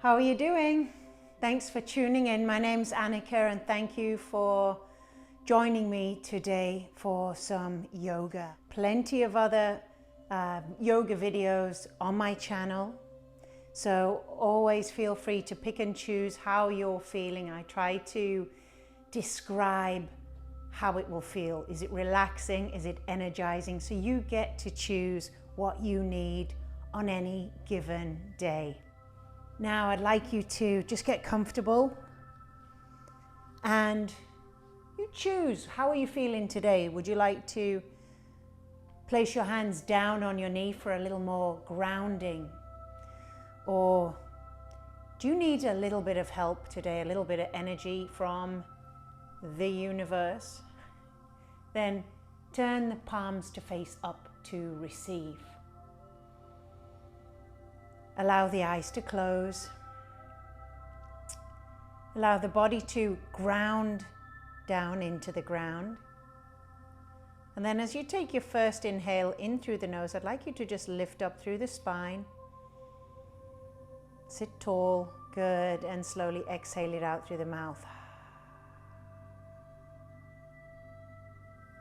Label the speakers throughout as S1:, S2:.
S1: How are you doing? Thanks for tuning in. My name's Annika and thank you for joining me today for some yoga. Plenty of other yoga videos on my channel, so always feel free to pick and choose how you're feeling. I try to describe how it will feel. Is it relaxing? Is it energizing? So you get to choose what you need on any given day. Now I'd like you to just get comfortable and you choose. How are you feeling today? Would you like to place your hands down on your knee for a little more grounding? Or do you need a little bit of help today, a little bit of energy from the universe? Then turn the palms to face up to receive. Allow the eyes to close. Allow the body to ground down into the ground. And then as you take your first inhale in through the nose, I'd like you to just lift up through the spine. Sit tall, good, and slowly exhale it out through the mouth.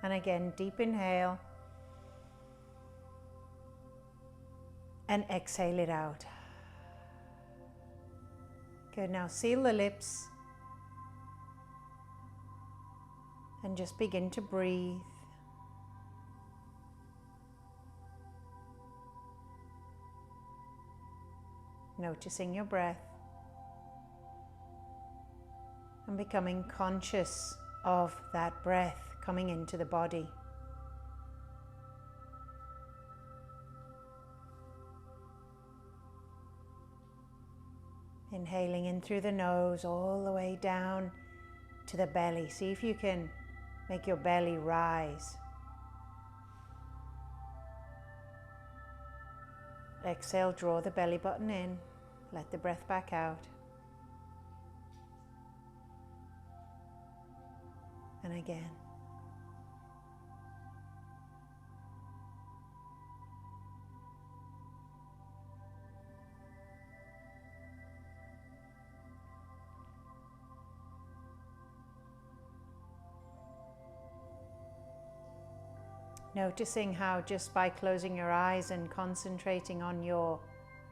S1: And again, deep inhale. And exhale it out. Good, now seal the lips and just begin to breathe. Noticing your breath and becoming conscious of that breath coming into the body. Inhaling in through the nose all the way down to the belly. See if you can make your belly rise. Exhale, draw the belly button in. Let the breath back out. And again. Noticing how just by closing your eyes and concentrating on your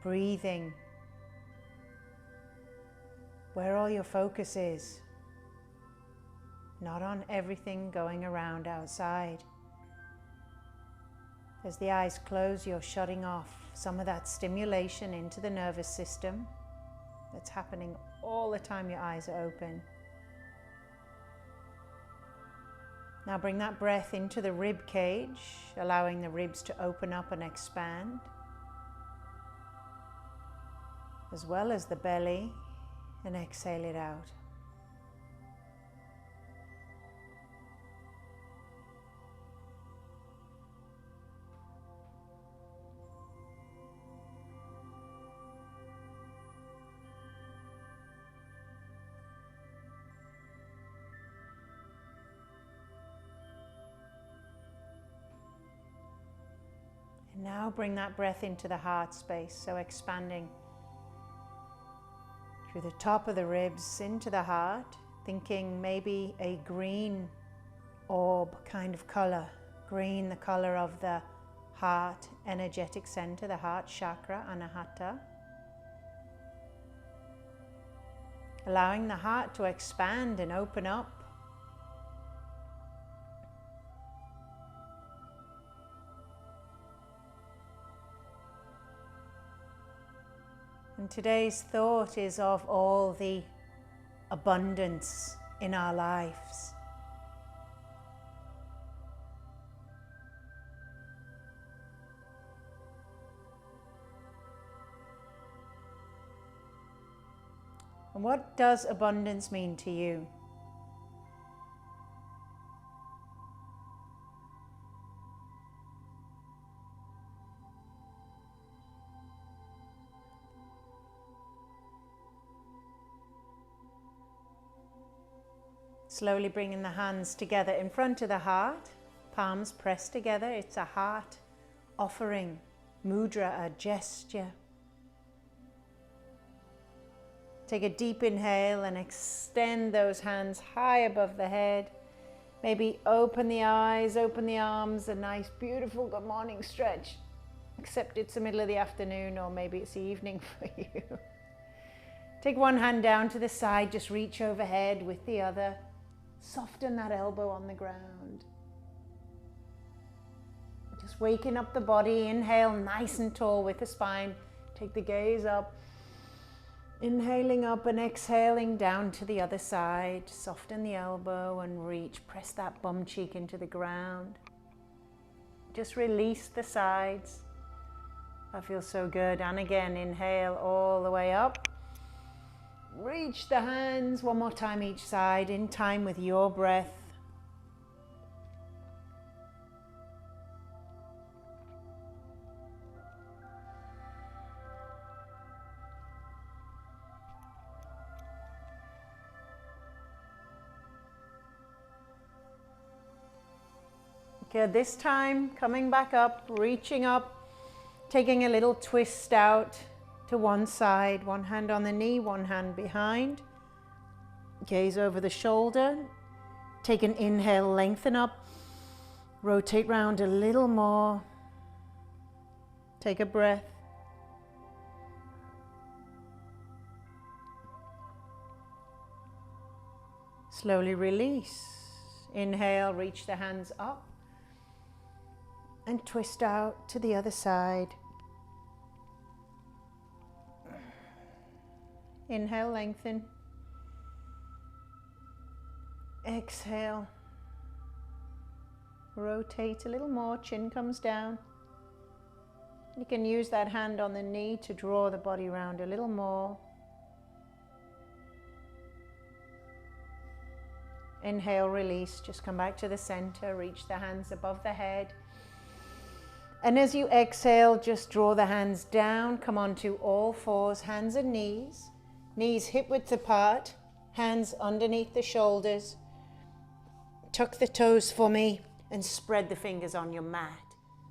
S1: breathing, where all your focus is, not on everything going around outside. As the eyes close, you're shutting off some of that stimulation into the nervous system that's happening all the time your eyes are open. Now bring that breath into the rib cage, allowing the ribs to open up and expand, as well as the belly, and exhale it out. Now bring that breath into the heart space, so expanding through the top of the ribs into the heart, thinking maybe a green orb kind of color. Green, the color of the heart energetic center, the heart chakra, anahata. Allowing the heart to expand and open up. And today's thought is of all the abundance in our lives. And what does abundance mean to you? Slowly bringing the hands together in front of the heart, palms pressed together. It's a heart offering, mudra, a gesture. Take a deep inhale and extend those hands high above the head. Maybe open the eyes, open the arms, a nice, beautiful good morning stretch. Except it's the middle of the afternoon, or maybe it's the evening for you. Take one hand down to the side, just reach overhead with the other. Soften that elbow on the ground. Just waking up the body. Inhale nice and tall with the spine. Take the gaze up. Inhaling up and exhaling down to the other side. Soften the elbow and reach. Press that bum cheek into the ground. Just release the sides. That feels so good. And again, inhale all the way up. Reach the hands one more time each side in time with your breath. Okay, this time coming back up, reaching up, taking a little twist out to one side, one hand on the knee, one hand behind. Gaze over the shoulder. Take an inhale, lengthen up. Rotate round a little more. Take a breath. Slowly release. Inhale, reach the hands up. And twist out to the other side. Inhale, lengthen. Exhale. Rotate a little more, chin comes down. You can use that hand on the knee to draw the body round a little more. Inhale, release, just come back to the center, reach the hands above the head. And as you exhale, just draw the hands down, come onto all fours, hands and knees. Knees hip width apart, hands underneath the shoulders. Tuck the toes for me and spread the fingers on your mat.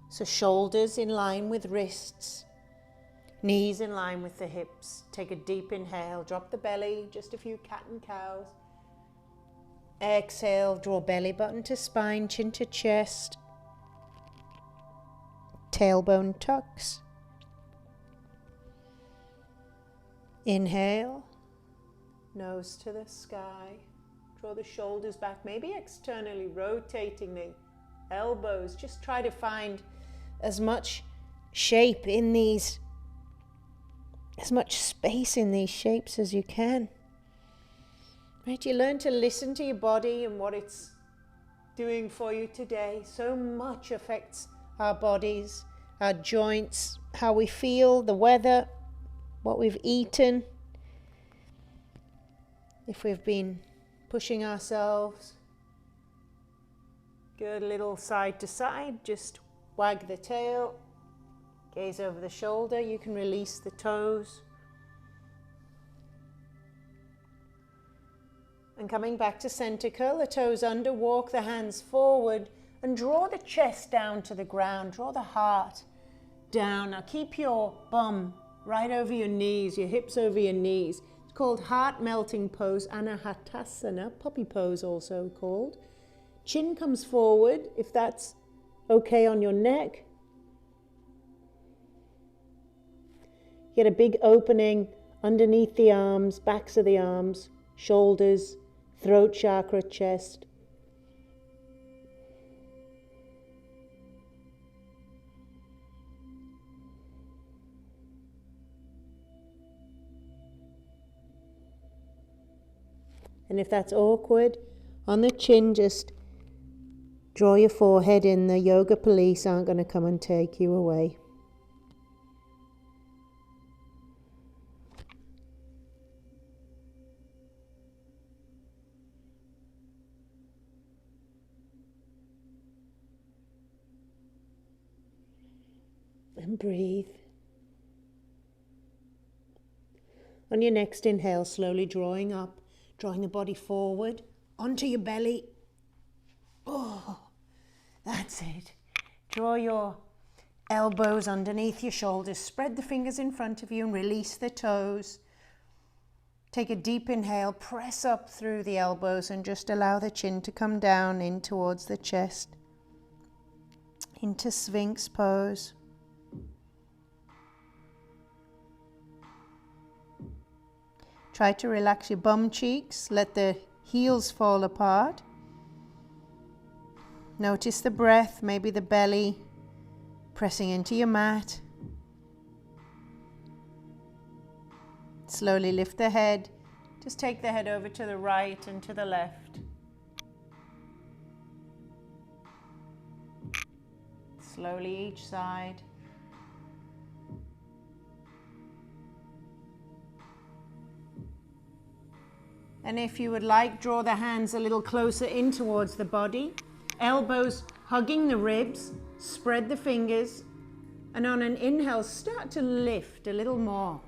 S1: So shoulders in line with wrists, knees in line with the hips. Take a deep inhale, drop the belly, just a few cat and cows. Exhale, draw belly button to spine, chin to chest. Tailbone tucks. Inhale, nose to the sky. Draw the shoulders back, maybe externally rotating the elbows. Just try to find as much shape in these, as much space in these shapes as you can. Right, you learn to listen to your body and what it's doing for you today. So much affects our bodies, our joints, how we feel, the weather, what we've eaten, if we've been pushing ourselves. Good, little side to side, just wag the tail, gaze over the shoulder. You can release the toes. And coming back to center, curl the toes under, walk the hands forward and draw the chest down to the ground, draw the heart down. Now keep your bum right over your knees, your hips over your knees. It's called heart melting pose, anahatasana, puppy pose also called. Chin comes forward if that's okay on your neck. Get a big opening underneath the arms, backs of the arms, shoulders, throat chakra, chest. And if that's awkward, on the chin, just draw your forehead in. The yoga police aren't going to come and take you away. And breathe. On your next inhale, slowly drawing up, drawing the body forward onto your belly. Oh, that's it. Draw your elbows underneath your shoulders. Spread the fingers in front of you and release the toes. Take a deep inhale, press up through the elbows and just allow the chin to come down in towards the chest, into Sphinx pose. Try to relax your bum cheeks, let the heels fall apart. Notice the breath, maybe the belly pressing into your mat. Slowly lift the head. Just take the head over to the right and to the left. Slowly each side. And if you would like, draw the hands a little closer in towards the body. Elbows hugging the ribs. Spread the fingers. And on an inhale, start to lift a little more.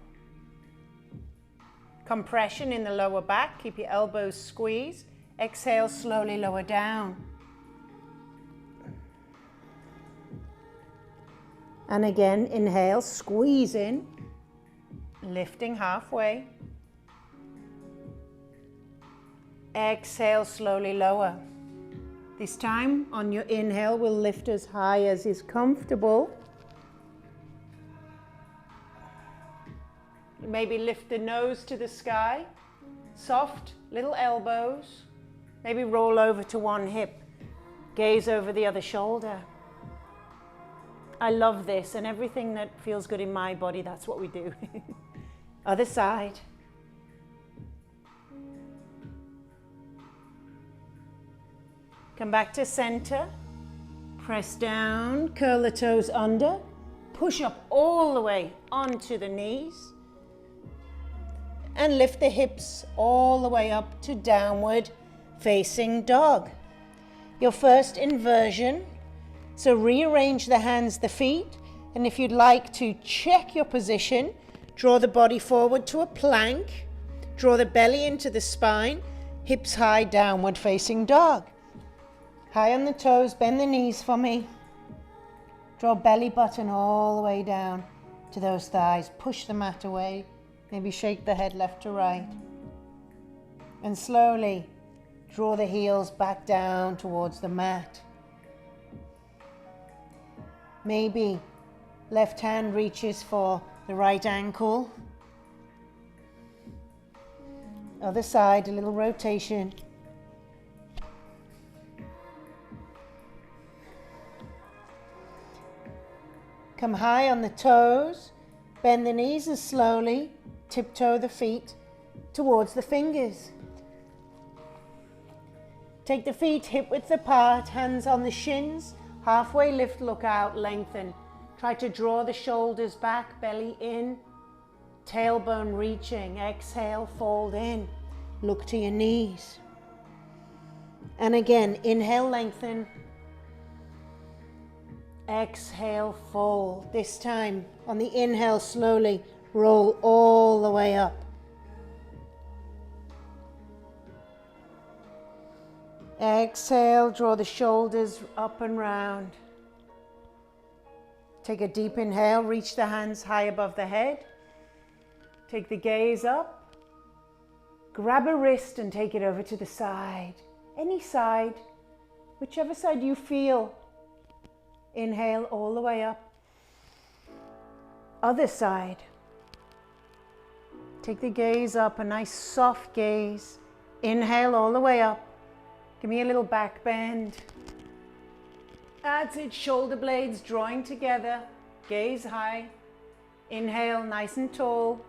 S1: Compression in the lower back. Keep your elbows squeezed. Exhale, slowly lower down. And again, inhale, squeeze in. Lifting halfway. Exhale, slowly lower. This time, on your inhale, we'll lift as high as is comfortable. Maybe lift the nose to the sky. Soft little elbows. Maybe roll over to one hip. Gaze over the other shoulder. I love this, and everything that feels good in my body, that's what we do. Other side. Come back to center. Press down, curl the toes under. Push up all the way onto the knees. And lift the hips all the way up to downward facing dog. Your first inversion. So rearrange the hands, the feet, and if you'd like to check your position, draw the body forward to a plank, draw the belly into the spine, hips high, downward facing dog. High on the toes, bend the knees for me. Draw belly button all the way down to those thighs. Push the mat away. Maybe shake the head left to right. And slowly draw the heels back down towards the mat. Maybe left hand reaches for the right ankle. Other side, a little rotation. Come high on the toes, bend the knees and slowly tiptoe the feet towards the fingers. Take the feet hip width apart, hands on the shins, halfway lift, look out, lengthen. Try to draw the shoulders back, belly in, tailbone reaching. Exhale, fold in, look to your knees. And again, inhale, lengthen. Exhale, fold. This time, on the inhale, slowly roll all the way up. Exhale, draw the shoulders up and round. Take a deep inhale, reach the hands high above the head. Take the gaze up. Grab a wrist and take it over to the side. Any side, whichever side you feel. Inhale all the way up. Other side. Take the gaze up, a nice soft gaze. Inhale all the way up. Give me a little back bend. That's it, shoulder blades drawing together. Gaze high. Inhale, nice and tall.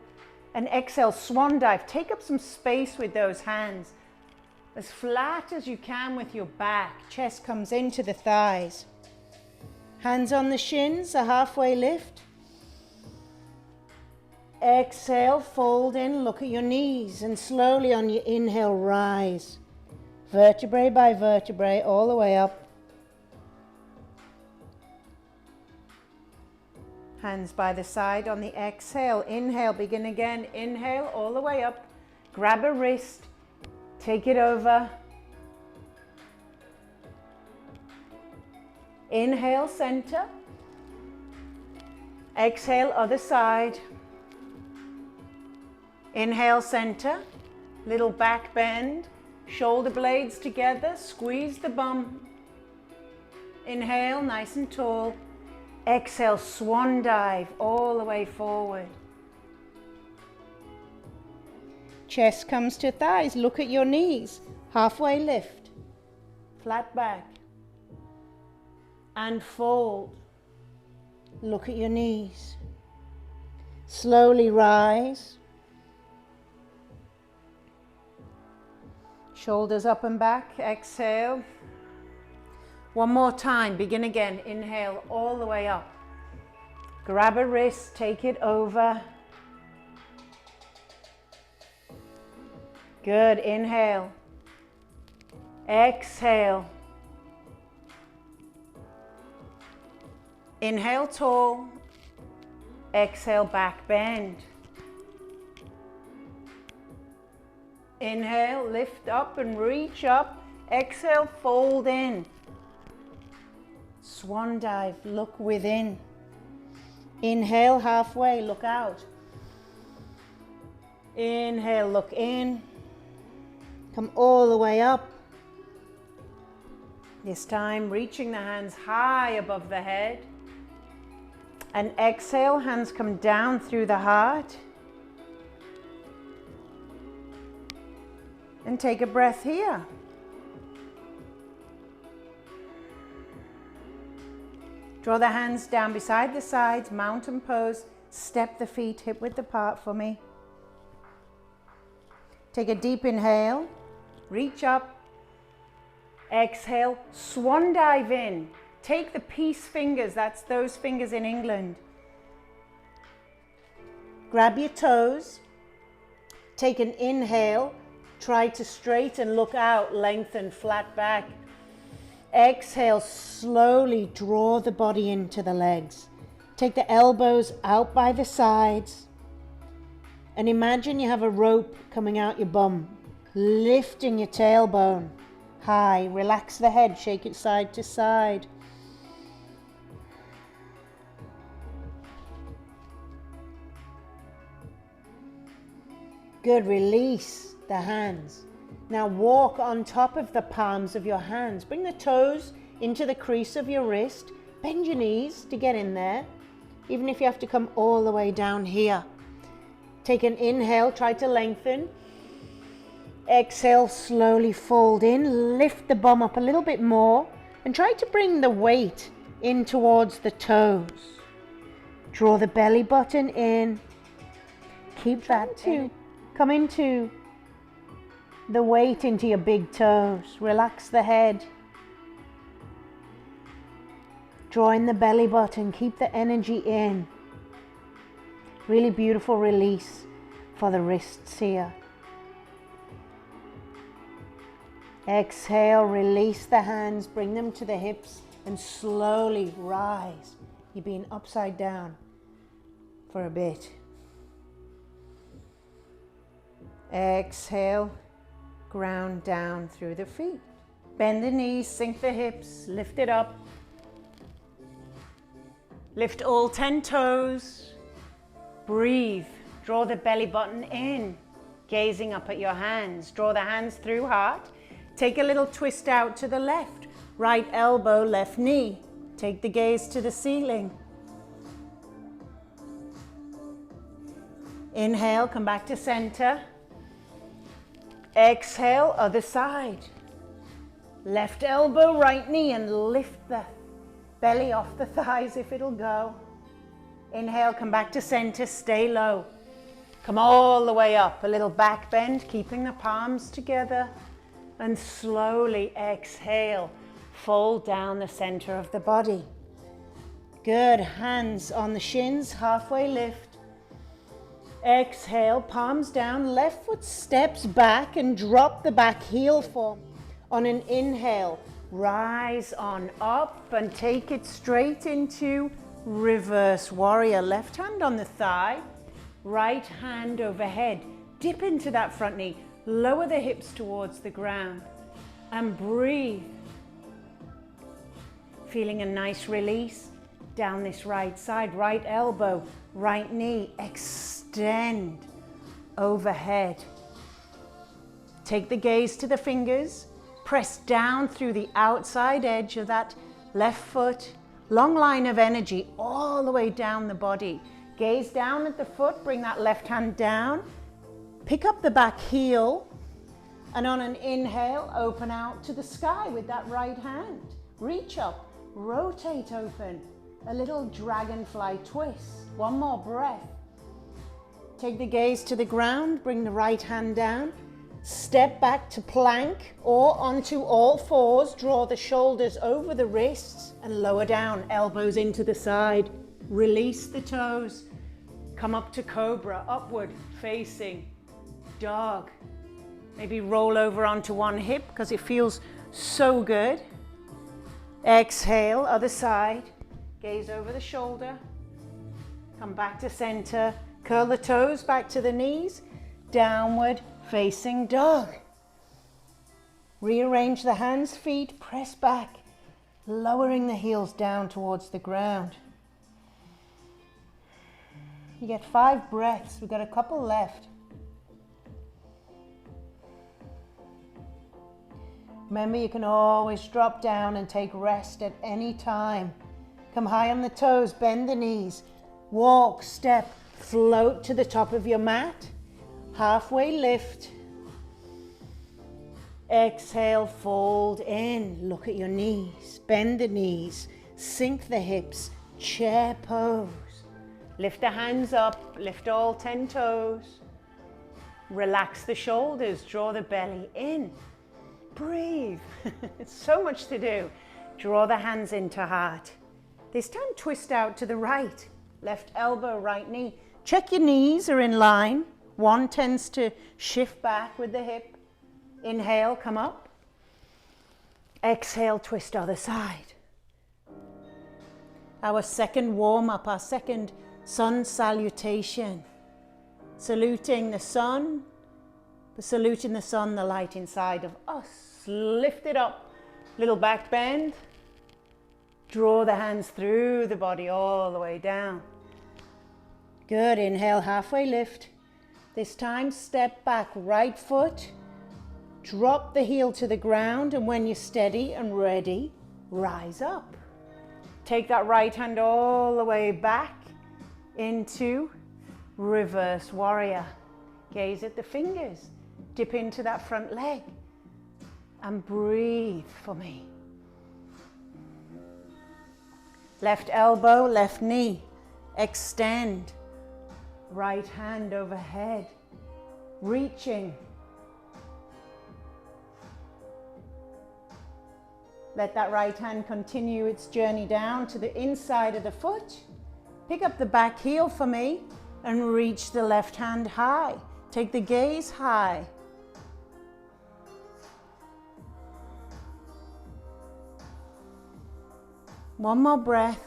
S1: And exhale, swan dive. Take up some space with those hands. As flat as you can with your back. Chest comes into the thighs. Hands on the shins, a halfway lift. Exhale, fold in, look at your knees, and slowly on your inhale, rise. Vertebrae by vertebrae, all the way up. Hands by the side on the exhale. Inhale, begin again. Inhale, all the way up. Grab a wrist, take it over. Inhale, center. Exhale, other side. Inhale, center, little back bend, shoulder blades together, squeeze the bum. Inhale, nice and tall. Exhale, swan dive all the way forward. Chest comes to thighs, look at your knees. Halfway lift, flat back. And fold. Look at your knees. Slowly rise. Shoulders up and back, exhale. One more time, begin again. Inhale all the way up. Grab a wrist, take it over. Good, inhale. Exhale. Inhale tall. Exhale back bend. Inhale, lift up and reach up. Exhale, fold in. Swan dive, look within. Inhale, halfway, look out. Inhale, look in. Come all the way up. This time, reaching the hands high above the head. And exhale, hands come down through the heart. And take a breath here. Draw the hands down beside the sides, mountain pose. Step the feet hip width apart for me. Take a deep inhale, reach up. Exhale, swan dive in. Take the peace fingers, that's those fingers in England. Grab your toes. Take an inhale. Try to straighten, look out, lengthen, flat back. Exhale, slowly draw the body into the legs. Take the elbows out by the sides. And imagine you have a rope coming out your bum. Lifting your tailbone high. Relax the head, shake it side to side. Good, release the hands. Now walk on top of the palms of your hands. Bring the toes into the crease of your wrist. Bend your knees to get in there, even if you have to come all the way down here. Take an inhale, try to lengthen. Exhale, slowly fold in. Lift the bum up a little bit more and try to bring the weight in towards the toes. Draw the belly button in. Keep that too. Come into the weight into your big toes. Relax the head. Draw in the belly button. Keep the energy in. Really beautiful release for the wrists here. Exhale, release the hands. Bring them to the hips and slowly rise. You've been upside down for a bit. Exhale. Ground down through the feet. Bend the knees, sink the hips, lift it up. Lift all 10 toes. Breathe. Draw the belly button in, gazing up at your hands. Draw the hands through heart. Take a little twist out to the left. Right elbow, left knee. Take the gaze to the ceiling. Inhale, come back to center. Exhale, other side. Left elbow, right knee, and lift the belly off the thighs if it'll go. Inhale, come back to center, stay low. Come all the way up, a little back bend, keeping the palms together. And slowly exhale, fold down the center of the body. Good, hands on the shins, halfway lift. Exhale, palms down, left foot steps back and drop the back heel form. On an inhale, rise on up and take it straight into reverse warrior. Left hand on the thigh, right hand overhead. Dip into that front knee, lower the hips towards the ground and breathe. Feeling a nice release down this right side, right elbow, right knee, extend, overhead. Take the gaze to the fingers. Press down through the outside edge of that left foot. Long line of energy all the way down the body. Gaze down at the foot. Bring that left hand down. Pick up the back heel. And on an inhale, open out to the sky with that right hand. Reach up. Rotate open. A little dragonfly twist. One more breath. Take the gaze to the ground. Bring the right hand down. Step back to plank or onto all fours. Draw the shoulders over the wrists and lower down, elbows into the side. Release the toes. Come up to cobra, upward facing dog. Maybe roll over onto one hip because it feels so good. Exhale, other side. Gaze over the shoulder. Come back to center. Curl the toes back to the knees. Downward facing dog. Rearrange the hands, feet, press back, lowering the heels down towards the ground. You get 5 breaths. We've got a couple left. Remember, you can always drop down and take rest at any time. Come high on the toes, bend the knees, walk, step, float to the top of your mat. Halfway lift. Exhale, fold in. Look at your knees. Bend the knees. Sink the hips. Chair pose. Lift the hands up. Lift all 10 toes. Relax the shoulders. Draw the belly in. Breathe. It's so much to do. Draw the hands into heart. This time twist out to the right. Left elbow, right knee. Check your knees are in line. One tends to shift back with the hip. Inhale, come up. Exhale, twist other side. Our second warm-up, our second sun salutation. Saluting the sun, the light inside of us. Lift it up, little back bend. Draw the hands through the body all the way down. Good, inhale, halfway lift. This time, step back, right foot, drop the heel to the ground, and when you're steady and ready, rise up. Take that right hand all the way back into reverse warrior. Gaze at the fingers, dip into that front leg, and breathe for me. Left elbow, left knee, extend. Right hand overhead, reaching. Let that right hand continue its journey down to the inside of the foot. Pick up the back heel for me and reach the left hand high. Take the gaze high. One more breath.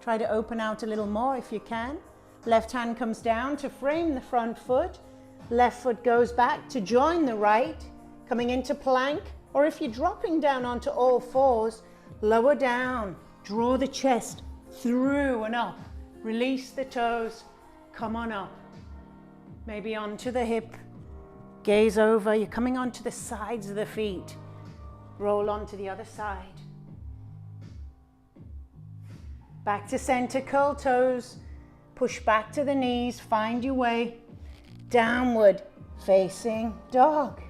S1: Try to open out a little more if you can. Left hand comes down to frame the front foot. Left foot goes back to join the right, coming into plank. Or if you're dropping down onto all fours, lower down. Draw the chest through and up. Release the toes. Come on up. Maybe onto the hip. Gaze over. You're coming onto the sides of the feet. Roll onto the other side. Back to center, curl toes. Push back to the knees. Find your way. Downward facing dog.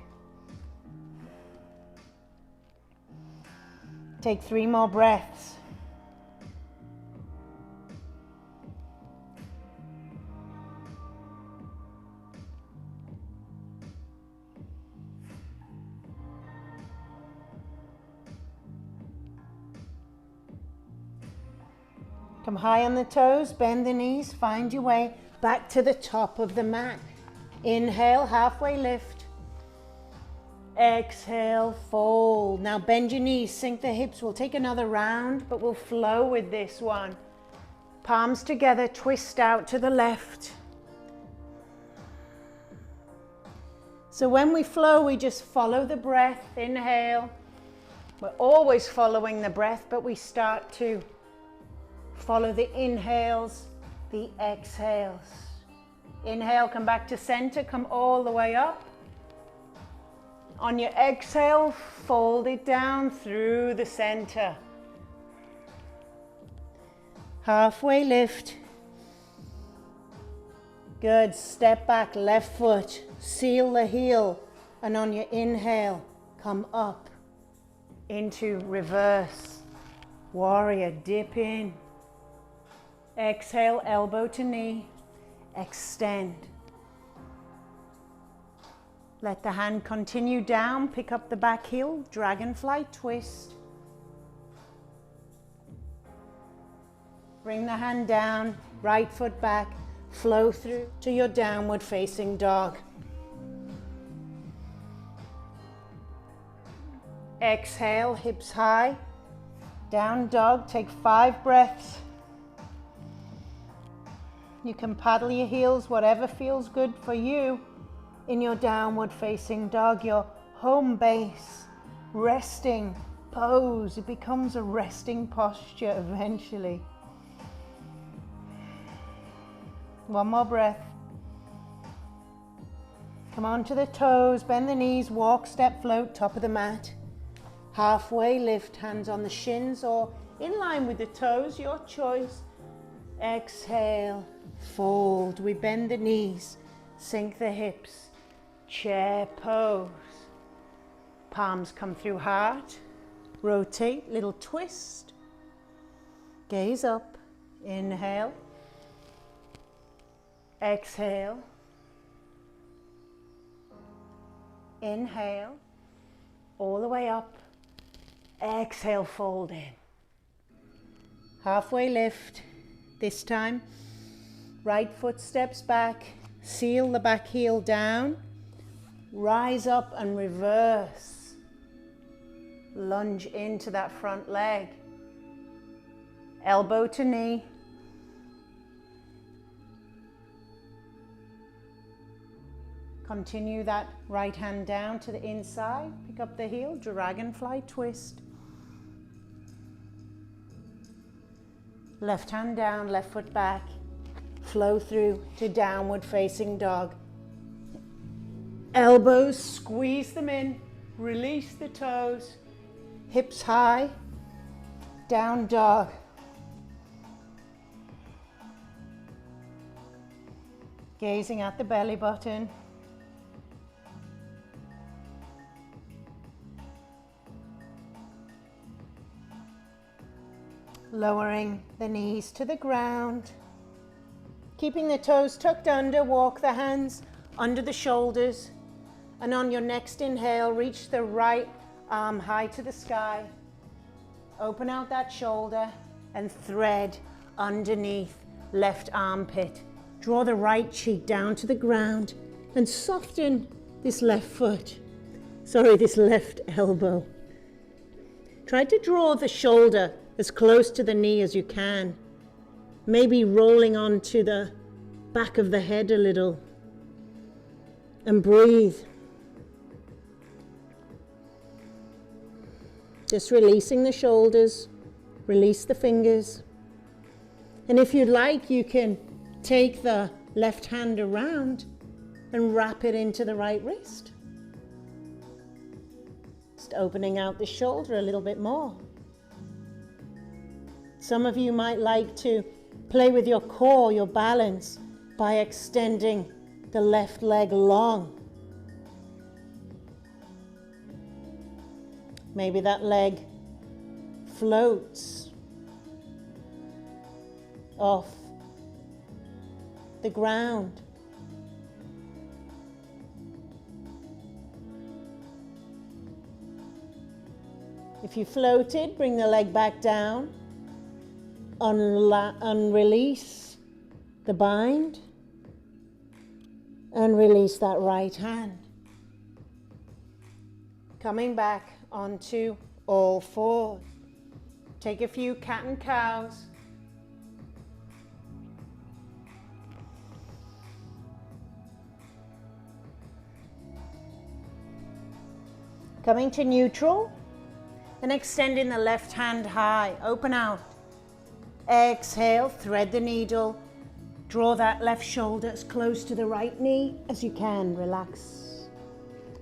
S1: Take 3 more breaths. Come high on the toes, bend the knees, find your way back to the top of the mat. Inhale, halfway lift. Exhale, fold. Now bend your knees, sink the hips. We'll take another round, but we'll flow with this one. Palms together, twist out to the left. So when we flow, we just follow the breath. Inhale. We're always following the breath, but we start to follow the inhales, the exhales. Inhale, come back to center, come all the way up. On your exhale, fold it down through the center. Halfway lift. Good, step back, left foot, seal the heel, and on your inhale, come up into reverse. Warrior, dip in. Exhale, elbow to knee, extend. Let the hand continue down, pick up the back heel, dragonfly twist. Bring the hand down, right foot back, flow through to your downward facing dog. Exhale, hips high, down dog, take 5 breaths. You can paddle your heels, whatever feels good for you. In your downward facing dog, your home base, resting pose. It becomes a resting posture eventually. One more breath. Come on to the toes, bend the knees, walk, step, float, top of the mat. Halfway lift, hands on the shins or in line with the toes, your choice. Exhale, fold. We bend the knees, sink the hips. Chair pose. Palms come through heart. Rotate, little twist. Gaze up. Inhale. Exhale. Inhale. All the way up. Exhale, fold in. Halfway lift. This time, right foot steps back. Seal the back heel down. Rise up and reverse. Lunge into that front leg. Elbow to knee. Continue that right hand down to the inside. Pick up the heel, dragonfly twist. Left hand down, left foot back. Flow through to downward facing dog. Elbows, squeeze them in, release the toes, hips high, down dog. Gazing at the belly button. Lowering the knees to the ground. Keeping the toes tucked under, walk the hands under the shoulders. And on your next inhale, reach the right arm high to the sky. Open out that shoulder and thread underneath left armpit. Draw the right cheek down to the ground and soften this left elbow. Try to draw the shoulder as close to the knee as you can. Maybe rolling onto the back of the head a little. And breathe. Just releasing the shoulders, release the fingers. And if you'd like, you can take the left hand around and wrap it into the right wrist. Just opening out the shoulder a little bit more. Some of you might like to play with your core, your balance, by extending the left leg long. Maybe that leg floats off the ground. If you floated, bring the leg back down. Unrelease the bind and release that right hand. Coming back onto all fours. Take a few cat and cows. Coming to neutral and extending the left hand high. Open out. Exhale, thread the needle. Draw that left shoulder as close to the right knee as you can. Relax.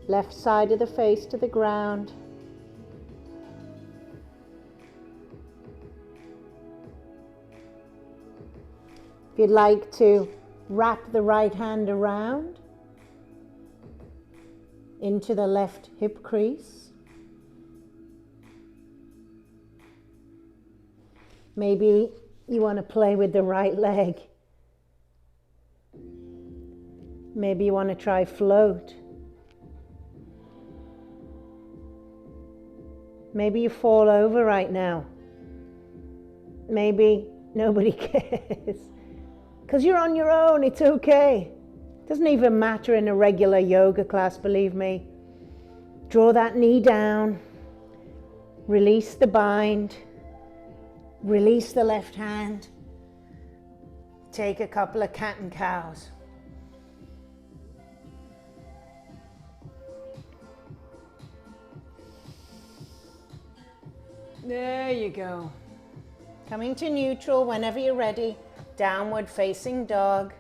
S1: Left side of the face to the ground. If you'd like to wrap the right hand around into the left hip crease. Maybe you want to play with the right leg. Maybe you want to try float. Maybe you fall over right now. Maybe nobody cares. Because you're on your own, it's okay. Doesn't even matter in a regular yoga class, believe me. Draw that knee down. Release the bind. Release the left hand. Take a couple of cat and cows. There you go. Coming to neutral whenever you're ready. Downward facing dog.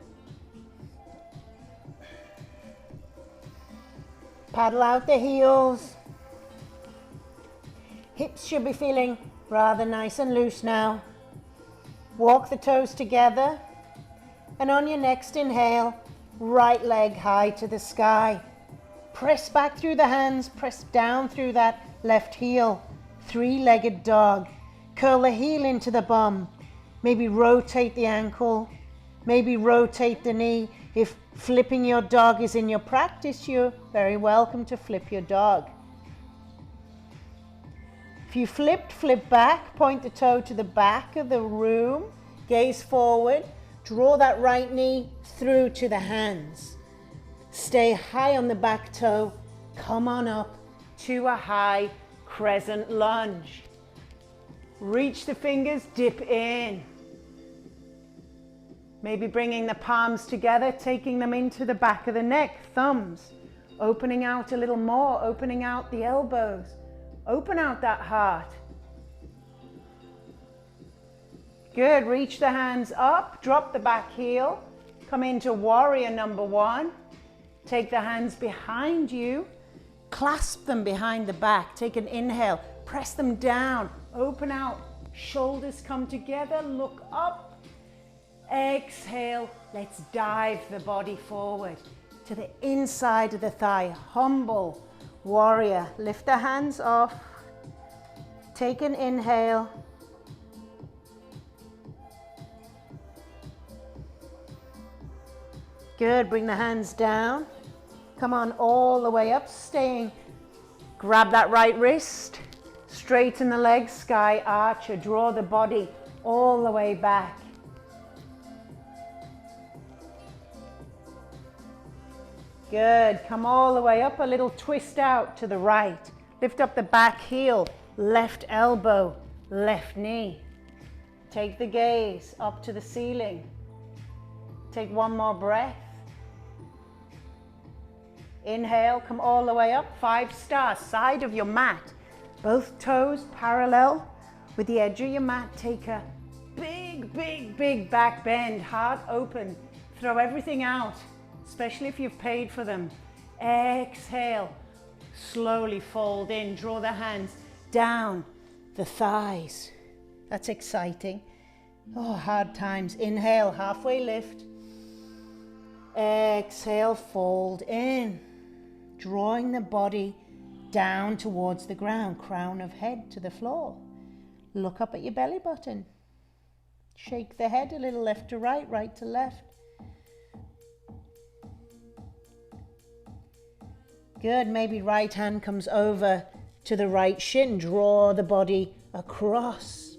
S1: Paddle out the heels. Hips should be feeling rather nice and loose now. Walk the toes together. And on your next inhale, right leg high to the sky. Press back through the hands, press down through that left heel. Three-legged dog. Curl the heel into the bum. Maybe rotate the ankle. Maybe rotate the knee. If flipping your dog is in your practice, you're very welcome to flip your dog. If you flipped, flip back. Point the toe to the back of the room. Gaze forward. Draw that right knee through to the hands. Stay high on the back toe. Come on up to a high crescent lunge. Reach the fingers, dip in. Maybe bringing the palms together, taking them into the back of the neck, thumbs. Opening out a little more, opening out the elbows. Open out that heart. Good, reach the hands up, drop the back heel. Come into warrior number one. Take the hands behind you. Clasp them behind the back. Take an inhale. Press them down. Open out. Shoulders come together. Look up. Exhale. Let's dive the body forward to the inside of the thigh. Humble warrior. Lift the hands off. Take an inhale. Good. Bring the hands down. Come on all the way up, staying. Grab that right wrist, straighten the legs, sky archer. Draw the body all the way back. Good, come all the way up, a little twist out to the right. Lift up the back heel, left elbow, left knee. Take the gaze up to the ceiling. Take one more breath. Inhale, come all the way up, 5 stars, side of your mat. Both toes parallel with the edge of your mat. Take a big, big, big back bend, heart open. Throw everything out, especially if you've paid for them. Exhale, slowly fold in, draw the hands down the thighs. That's exciting. Oh, hard times. Inhale, halfway lift. Exhale, fold in. Drawing the body down towards the ground, crown of head to the floor. Look up at your belly button. Shake the head a little, left to right, right to left. Good, maybe right hand comes over to the right shin. Draw the body across.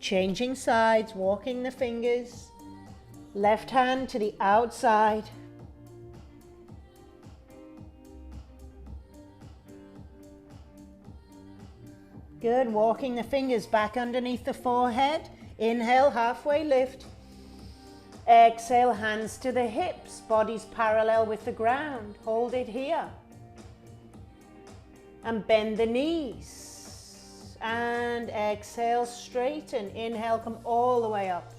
S1: Changing sides, walking the fingers. Left hand to the outside. Good, walking the fingers back underneath the forehead. Inhale, halfway lift. Exhale, hands to the hips, bodies parallel with the ground. Hold it here. And bend the knees. and exhale, straighten. Inhale, come all the way up.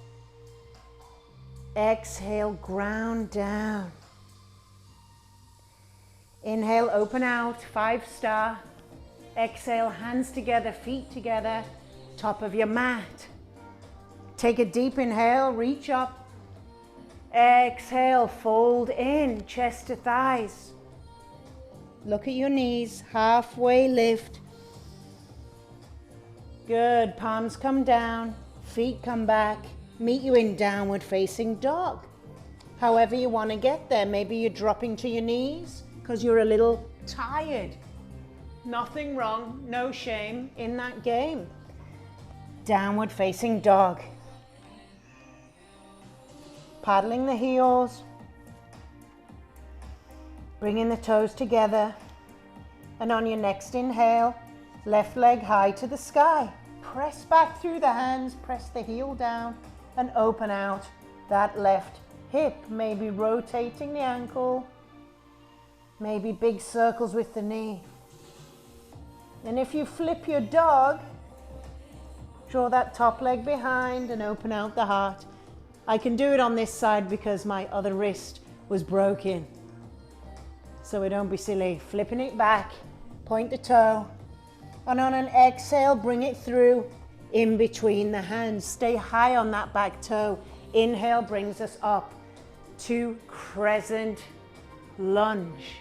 S1: Exhale, ground down. Inhale, open out, 5-star. Exhale, hands together, feet together, top of your mat. Take a deep inhale, reach up. Exhale, fold in, chest to thighs. Look at your knees, halfway lift. Good, palms come down, feet come back. Meet you in downward facing dog. However you want to get there. Maybe you're dropping to your knees because you're a little tired. Nothing wrong, no shame in that game. Downward facing dog. Paddling the heels. Bringing the toes together. And on your next inhale, left leg high to the sky. Press back through the hands, press the heel down and open out that left hip. Maybe rotating the ankle. Maybe big circles with the knee. And if you flip your dog, draw that top leg behind and open out the heart. I can do it on this side because my other wrist was broken. So we don't be silly. Flipping it back, point the toe. And on an exhale, bring it through in between the hands. Stay high on that back toe. Inhale brings us up to crescent lunge.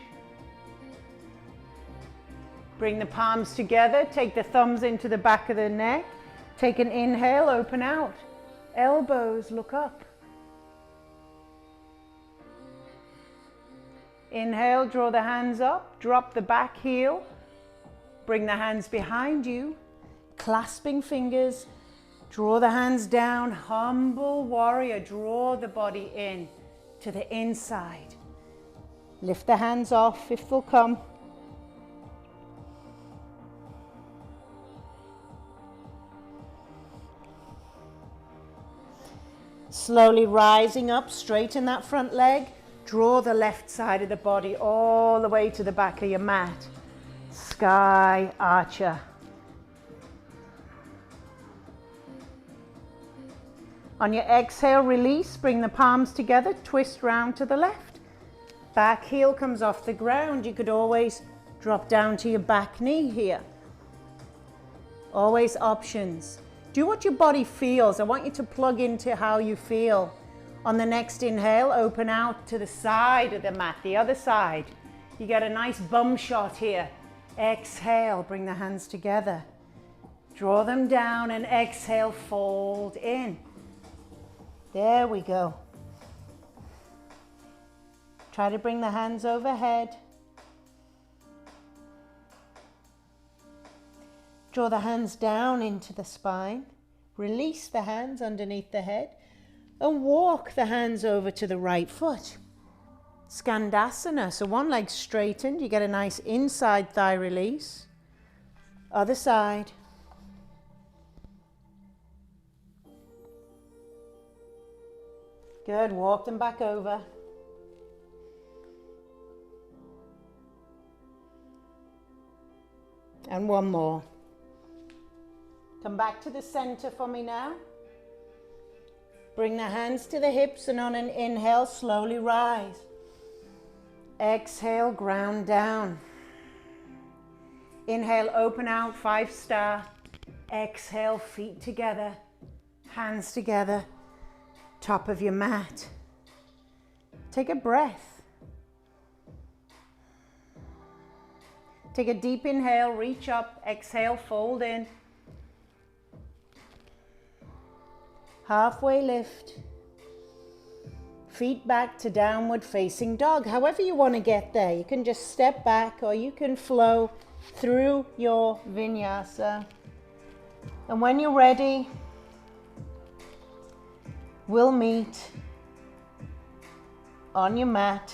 S1: Bring the palms together, take the thumbs into the back of the neck. Take an inhale, open out. Elbows look up. Inhale, draw the hands up, drop the back heel. Bring the hands behind you, clasping fingers. Draw the hands down, humble warrior. Draw the body in to the inside. Lift the hands off if they'll come. Slowly rising up, straighten that front leg. Draw the left side of the body all the way to the back of your mat. Sky Archer. On your exhale, release, bring the palms together, twist round to the left. Back heel comes off the ground. You could always drop down to your back knee here. Always options. Do what your body feels. I want you to plug into how you feel. On the next inhale, open out to the side of the mat, the other side. You get a nice bum shot here. Exhale, bring the hands together. Draw them down and exhale, fold in. There we go. Try to bring the hands overhead. Draw the hands down into the spine. Release the hands underneath the head and walk the hands over to the right foot. Skandasana, so one leg straightened, you get a nice inside thigh release. Other side. Good, walk them back over. And one more. Come back to the center for me now. Bring the hands to the hips and on an inhale, slowly rise. Exhale, ground down. Inhale, open out, 5-star. Exhale, feet together, hands together, top of your mat. Take a breath. Take a deep inhale, reach up, exhale, fold in. Halfway lift. Feet back to downward facing dog. However you want to get there. You can just step back or you can flow through your vinyasa. And when you're ready, we'll meet on your mat,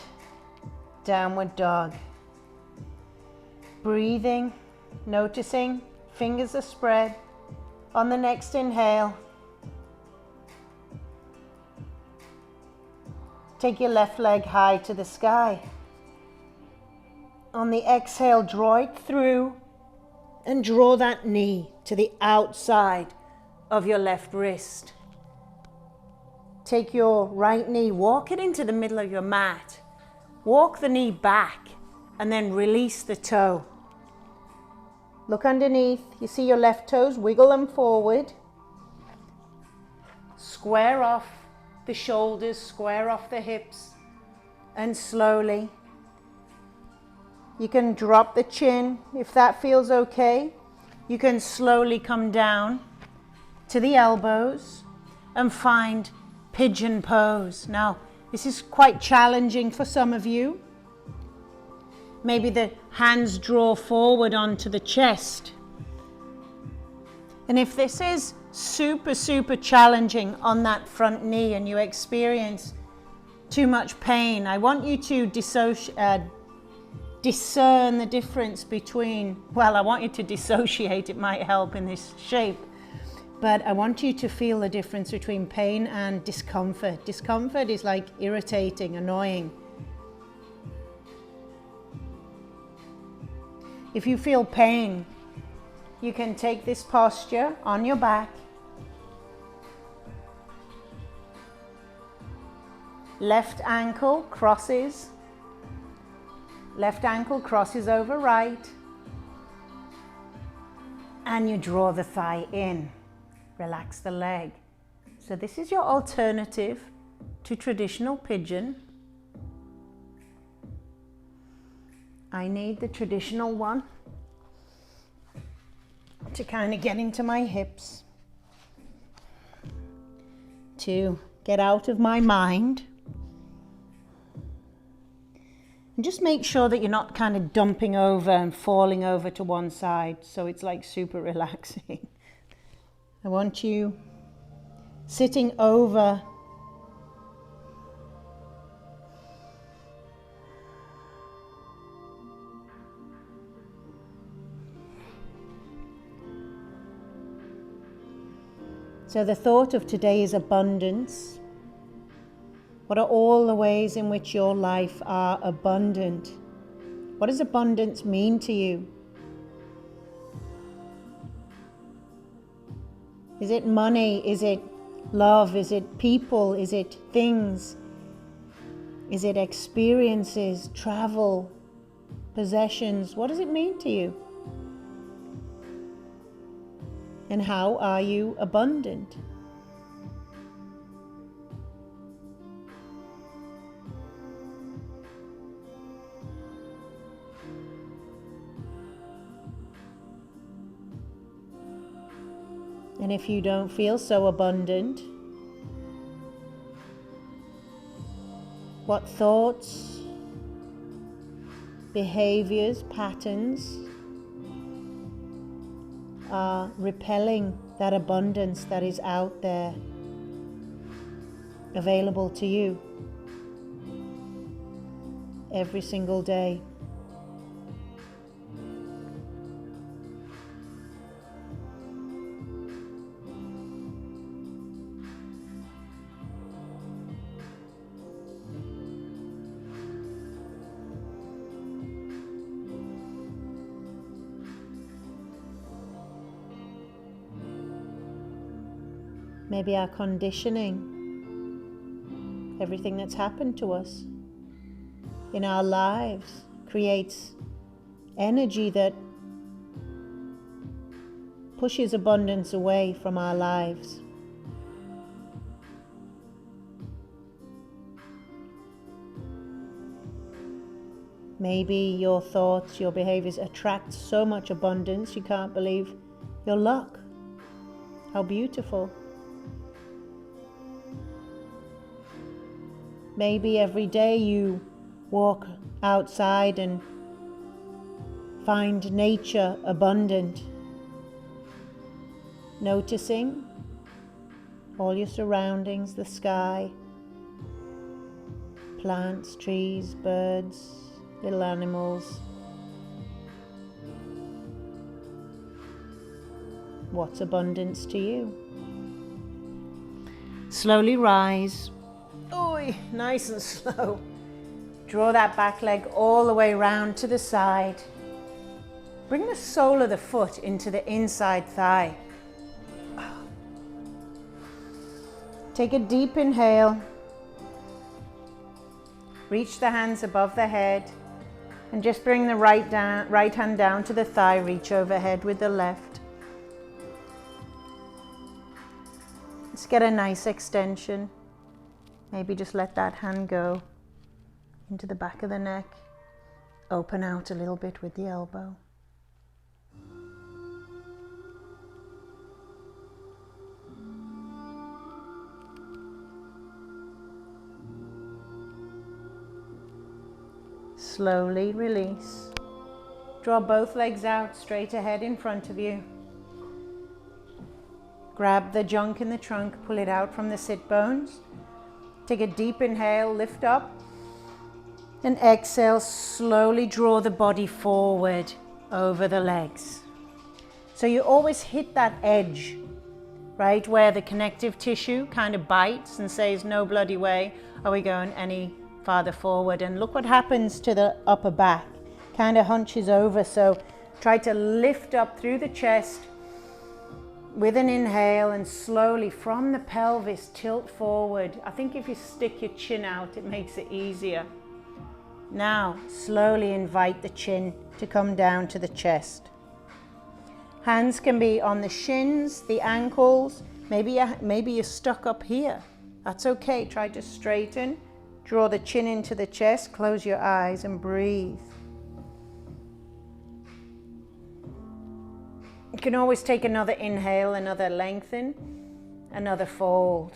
S1: downward dog. Breathing, noticing, fingers are spread. On the next inhale, take your left leg high to the sky. On the exhale, draw it through. and draw that knee to the outside of your left wrist. Take your right knee, walk it into the middle of your mat. Walk the knee back and then release the toe. Look underneath. You see your left toes? Wiggle them forward. Square off the shoulders, square off the hips, and slowly you can drop the chin if that feels okay. You can slowly come down to the elbows and find pigeon pose. Now, this is quite challenging for some of you. Maybe the hands draw forward onto the chest. And if this is super challenging on that front knee and you experience too much pain, I want you to discern the difference between, well, I want you to dissociate, it might help in this shape, but I want you to feel the difference between pain and discomfort. Discomfort is like irritating, annoying. If you feel pain, you can take this posture on your back. Left ankle crosses. Left ankle crosses over right. And you draw the thigh in. Relax the leg. So this is your alternative to traditional pigeon. I need the traditional one to kind of get into my hips, to get out of my mind. And just make sure that you're not kind of dumping over and falling over to one side, so it's like super relaxing. I want you sitting over So the thought of today is abundance. What are all the ways in which your life are abundant? What does abundance mean to you? Is it money? Is it love? Is it people? Is it things? Is it experiences, travel, possessions? What does it mean to you? And how are you abundant? And if you don't feel so abundant, what thoughts, behaviors, patterns are repelling that abundance that is out there available to you every single day? Maybe our conditioning, everything that's happened to us in our lives, creates energy that pushes abundance away from our lives. Maybe your thoughts, your behaviors attract so much abundance you can't believe your luck. How beautiful. Maybe every day you walk outside and find nature abundant, noticing all your surroundings, the sky, plants, trees, birds, little animals. What's abundance to you? Slowly rise. Nice and slow. Draw that back leg all the way round to the side. Bring the sole of the foot into the inside thigh. Take a deep inhale. Reach the hands above the head and just bring the right hand down to the thigh. Reach overhead with the left. Let's get a nice extension. Maybe just let that hand go into the back of the neck. Open out a little bit with the elbow. Slowly release. Draw both legs out straight ahead in front of you. Grab the junk in the trunk, pull it out from the sit bones. Take a deep inhale, lift up. And exhale, slowly draw the body forward over the legs. So you always hit that edge, right, where the connective tissue kind of bites and says, no bloody way are we going any farther forward. And look what happens to the upper back, kind of hunches over. So try to lift up through the chest with an inhale and slowly from the pelvis tilt forward. I think if you stick your chin out, it makes it easier. Now slowly invite the chin to come down to the chest. Hands can be on the shins, the ankles. Maybe you're stuck up here. That's okay. Try to straighten. Draw the chin into the chest, close your eyes and breathe. You can always take another inhale, another lengthen, another fold.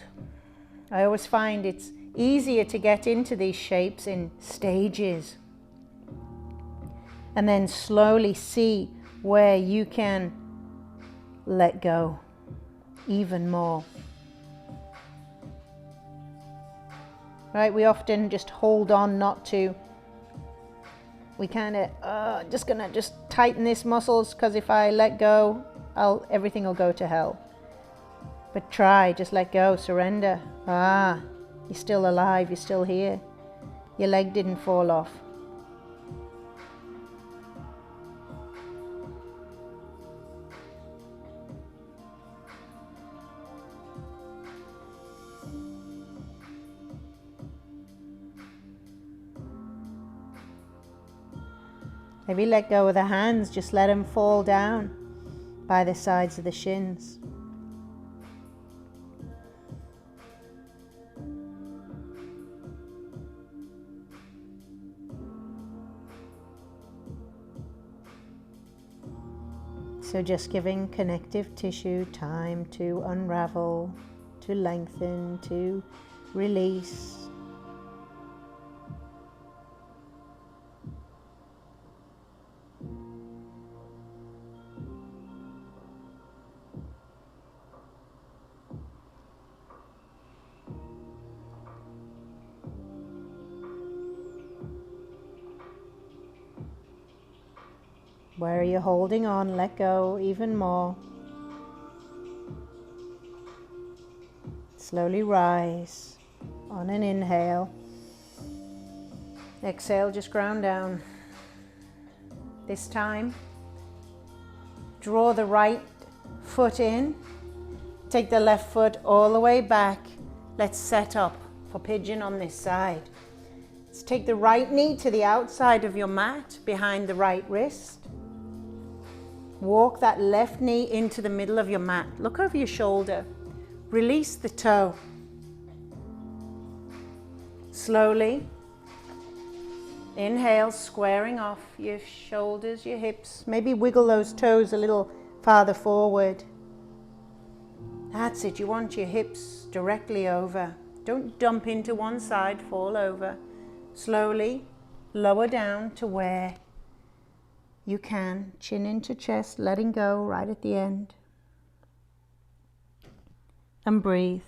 S1: I always find it's easier to get into these shapes in stages. And then slowly see where you can let go even more. Right, we often just hold on not to. We kind of just gonna tighten these muscles because if I let go, everything will go to hell. But try, just let go, surrender. You're still alive, you're still here. Your leg didn't fall off. Maybe let go of the hands, just let them fall down by the sides of the shins. So just giving connective tissue time to unravel, to lengthen, to release. Where are you holding on? Let go even more. Slowly rise on an inhale. Exhale, just ground down. This time, draw the right foot in. Take the left foot all the way back. Let's set up for pigeon on this side. Let's take the right knee to the outside of your mat, behind the right wrist. Walk that left knee into the middle of your mat. Look over your shoulder. Release the toe. Slowly. Inhale, squaring off your shoulders, your hips. Maybe wiggle those toes a little farther forward. That's it. You want your hips directly over. Don't dump into one side, fall over. Slowly lower down to where you can, chin into chest, letting go right at the end. And breathe.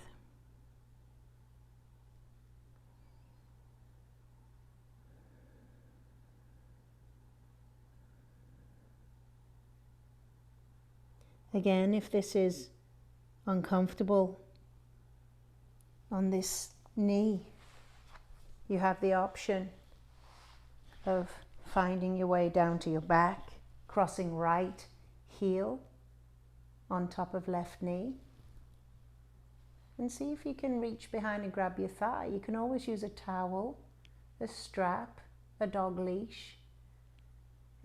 S1: Again, if this is uncomfortable on this knee, you have the option of finding your way down to your back, crossing right heel on top of left knee. And see if you can reach behind and grab your thigh. You can always use a towel, a strap, a dog leash,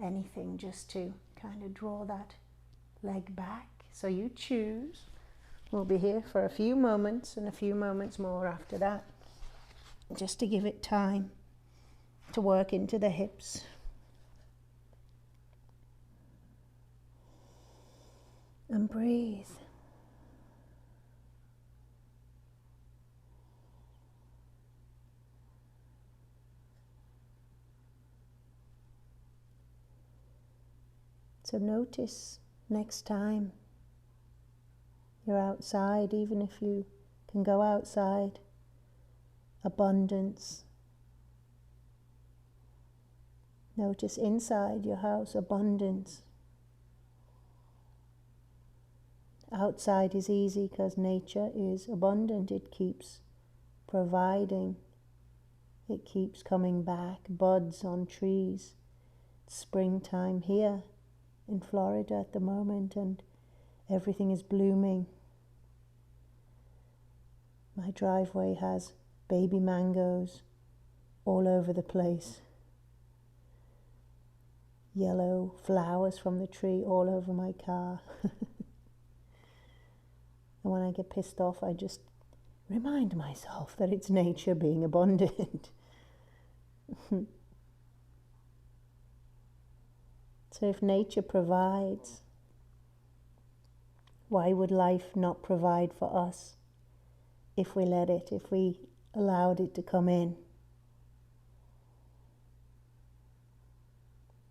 S1: anything just to kind of draw that leg back. So you choose. We'll be here for a few moments and a few moments more after that, just to give it time to work into the hips. And breathe. So notice next time you're outside, even if you can go outside, abundance. Notice inside your house, abundance. Outside is easy because nature is abundant. It keeps providing. It keeps coming back. Buds on trees. It's springtime here in Florida at the moment, and everything is blooming. My driveway has baby mangoes all over the place. Yellow flowers from the tree all over my car. And when I get pissed off, I just remind myself that it's nature being abundant. So if nature provides, why would life not provide for us if we let it, if we allowed it to come in?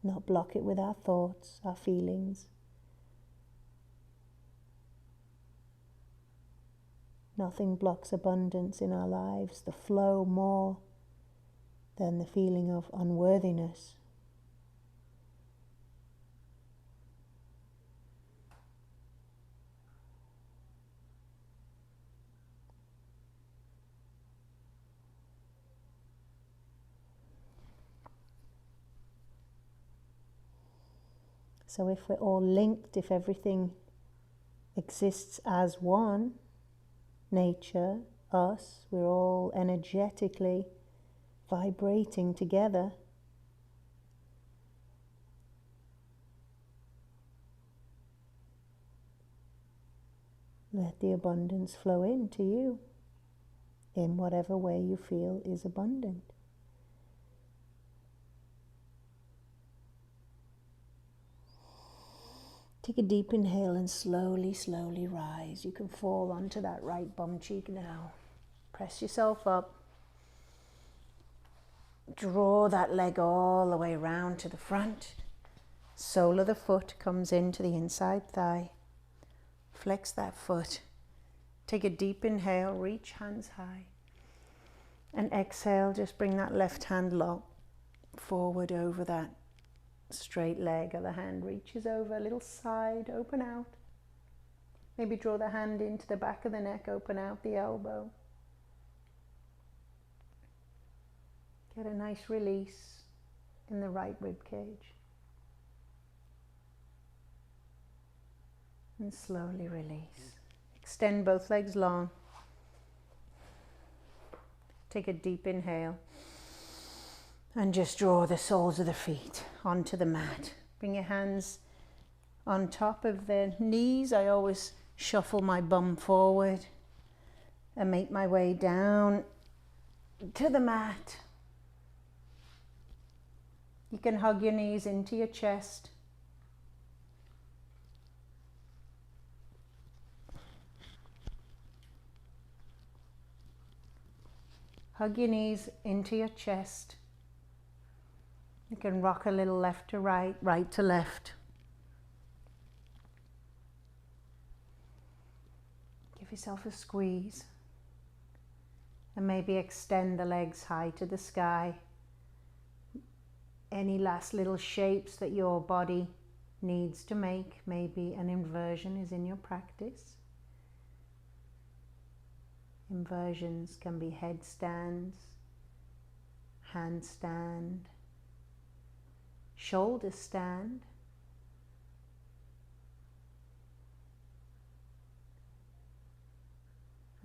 S1: Not block it with our thoughts, our feelings. Nothing blocks abundance in our lives, the flow, more than the feeling of unworthiness. So if we're all linked, if everything exists as one, nature, us, we're all energetically vibrating together. Let the abundance flow into you in whatever way you feel is abundant. Take a deep inhale and slowly, slowly rise. You can fall onto that right bum cheek now. Press yourself up. Draw that leg all the way around to the front. Sole of the foot comes into the inside thigh. Flex that foot. Take a deep inhale, reach hands high. And exhale, just bring that left hand long forward over that straight leg. Other hand reaches over, a little side, open out. Maybe draw the hand into the back of the neck, open out the elbow. Get a nice release in the right rib cage. And slowly release. Extend both legs long. Take a deep inhale. And just draw the soles of the feet onto the mat. Bring your hands on top of the knees. I always shuffle my bum forward and make my way down to the mat. You can hug your knees into your chest. Hug your knees into your chest. You can rock a little left to right, right to left. Give yourself a squeeze. And maybe extend the legs high to the sky. Any last little shapes that your body needs to make. Maybe an inversion is in your practice. Inversions can be headstands, handstand, shoulder stand,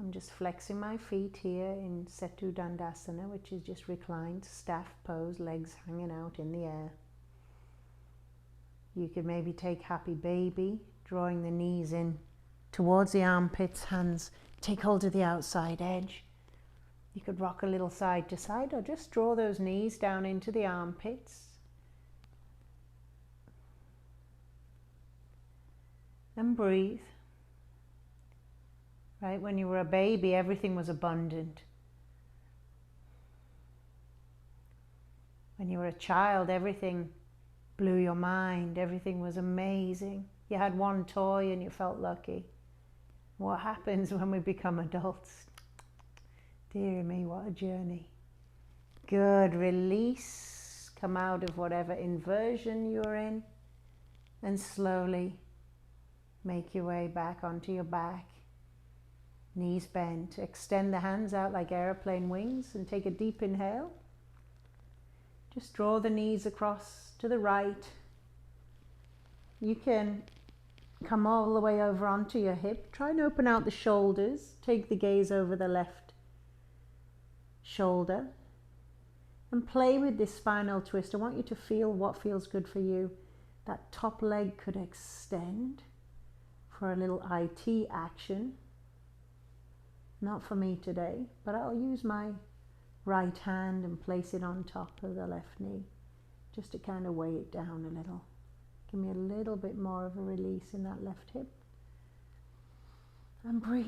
S1: I'm just flexing my feet here in Setu Dandasana, which is just reclined staff pose, legs hanging out in the air. You could maybe take happy baby, drawing the knees in towards the armpits, hands take hold of the outside edge. You could rock a little side to side or just draw those knees down into the armpits. And breathe. Right, when you were a baby, everything was abundant. When you were a child, everything blew your mind. Everything was amazing. You had one toy and you felt lucky. What happens when we become adults? Dear me, what a journey. Good, release. Come out of whatever inversion you're in and slowly make your way back onto your back. Knees bent. Extend the hands out like airplane wings and take a deep inhale. Just draw the knees across to the right. You can come all the way over onto your hip. Try and open out the shoulders. Take the gaze over the left shoulder and play with this spinal twist. I want you to feel what feels good for you. That top leg could extend for a little IT action. Not for me today, but I'll use my right hand and place it on top of the left knee just to kind of weigh it down a little. Give me a little bit more of a release in that left hip. And breathe.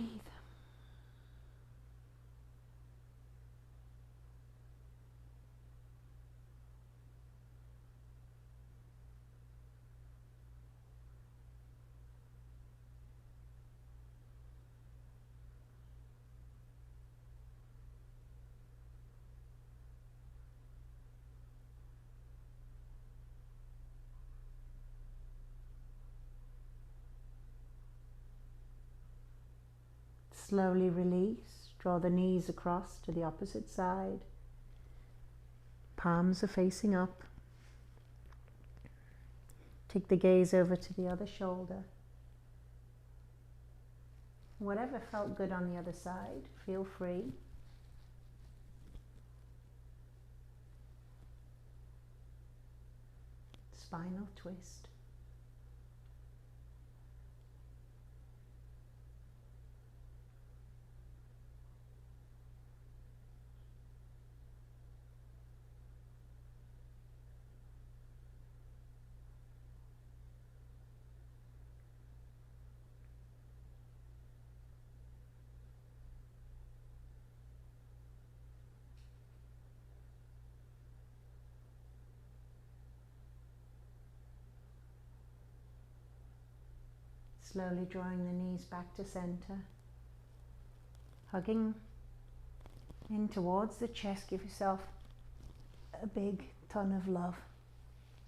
S1: Slowly release, draw the knees across to the opposite side. Palms are facing up. Take the gaze over to the other shoulder. Whatever felt good on the other side, feel free. Spinal twist. Slowly drawing the knees back to center. Hugging in towards the chest. Give yourself a big ton of love.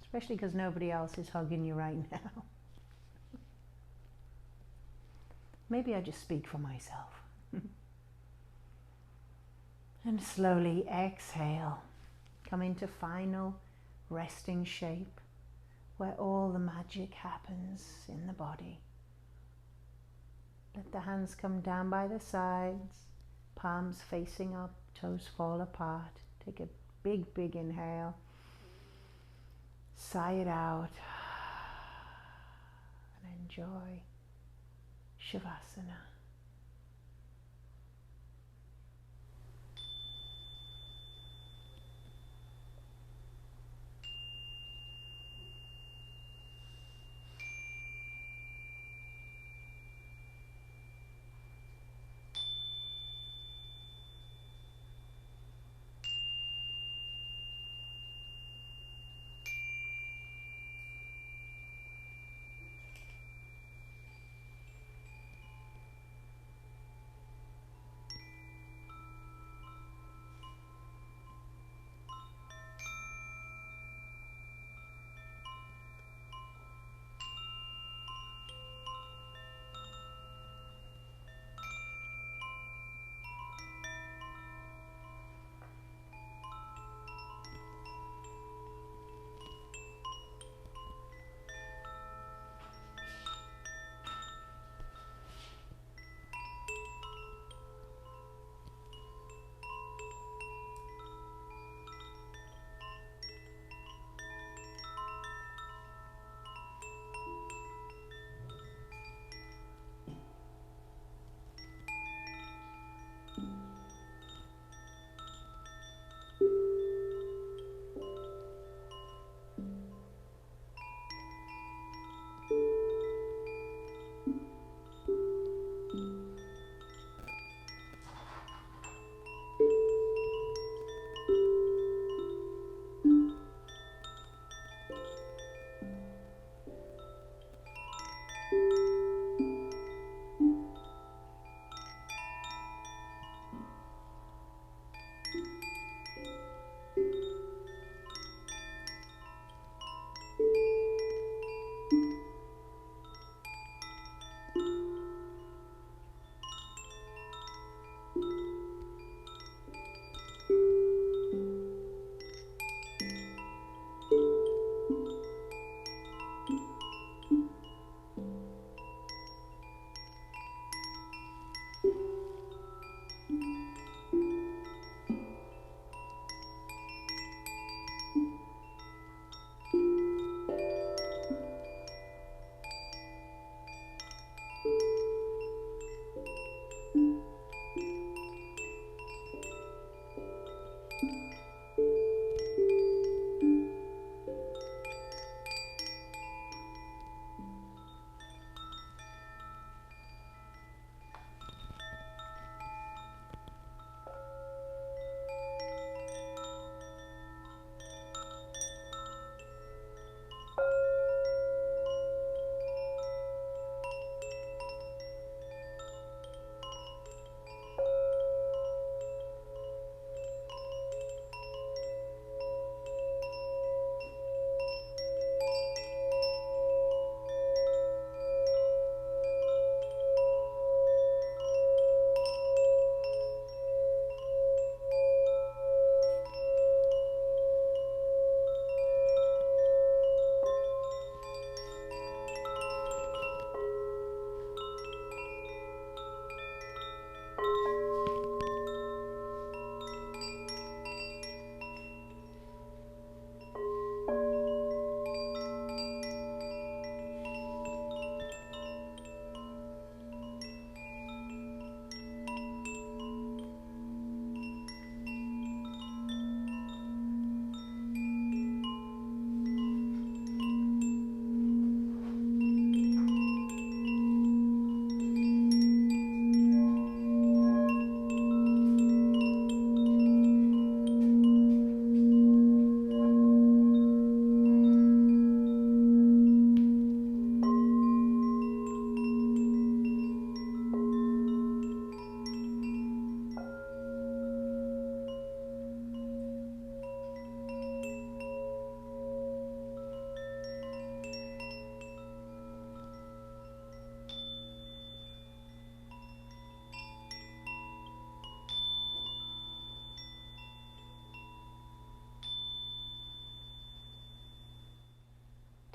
S1: Especially because nobody else is hugging you right now. Maybe I just speak for myself. And slowly exhale. Come into final resting shape where all the magic happens in the body. Let the hands come down by the sides, palms facing up, toes fall apart. Take a big, big inhale. Sigh it out. And enjoy Shavasana.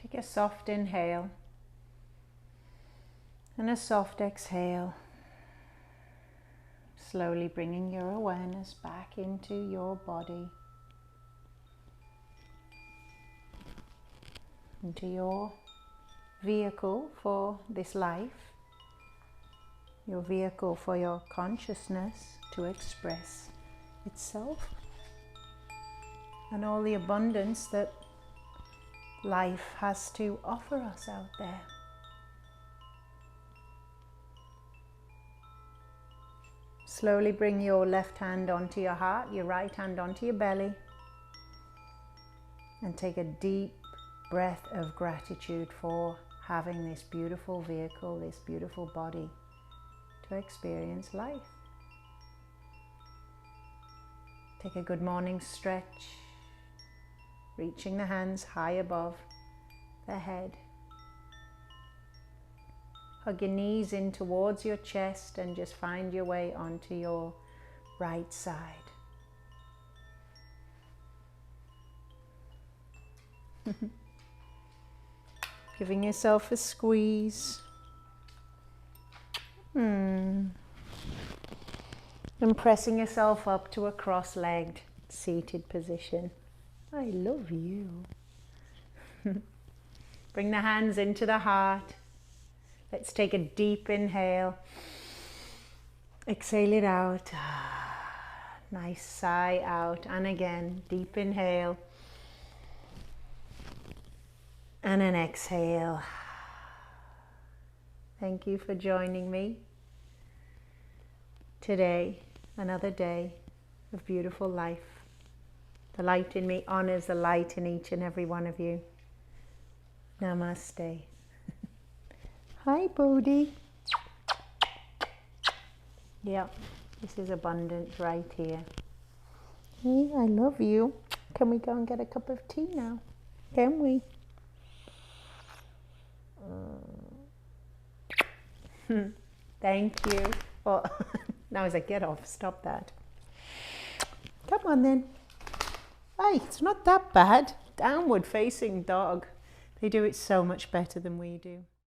S1: Take a soft inhale and a soft exhale. Slowly bringing your awareness back into your body, into your vehicle for this life, your vehicle for your consciousness to express itself, and all the abundance that life has to offer us out there. Slowly bring your left hand onto your heart, your right hand onto your belly, and take a deep breath of gratitude for having this beautiful vehicle, this beautiful body to experience life. Take a good morning stretch, reaching the hands high above the head. Hug your knees in towards your chest and just find your way onto your right side. Giving yourself a squeeze. And pressing yourself up to a cross-legged seated position. I love you. Bring the hands into the heart. Let's take a deep inhale. Exhale it out. Nice sigh out. And again, deep inhale. And an exhale. Thank you for joining me today. Another day of beautiful life. The light in me honors the light in each and every one of you. Namaste. Hi, Bodhi. Yeah, this is abundance right here. Hey, I love you. Can we go and get a cup of tea now? Can we? Thank you. Oh, now as I get off, stop that. Come on then. Hey, it's not that bad. Downward facing dog. They do it so much better than we do.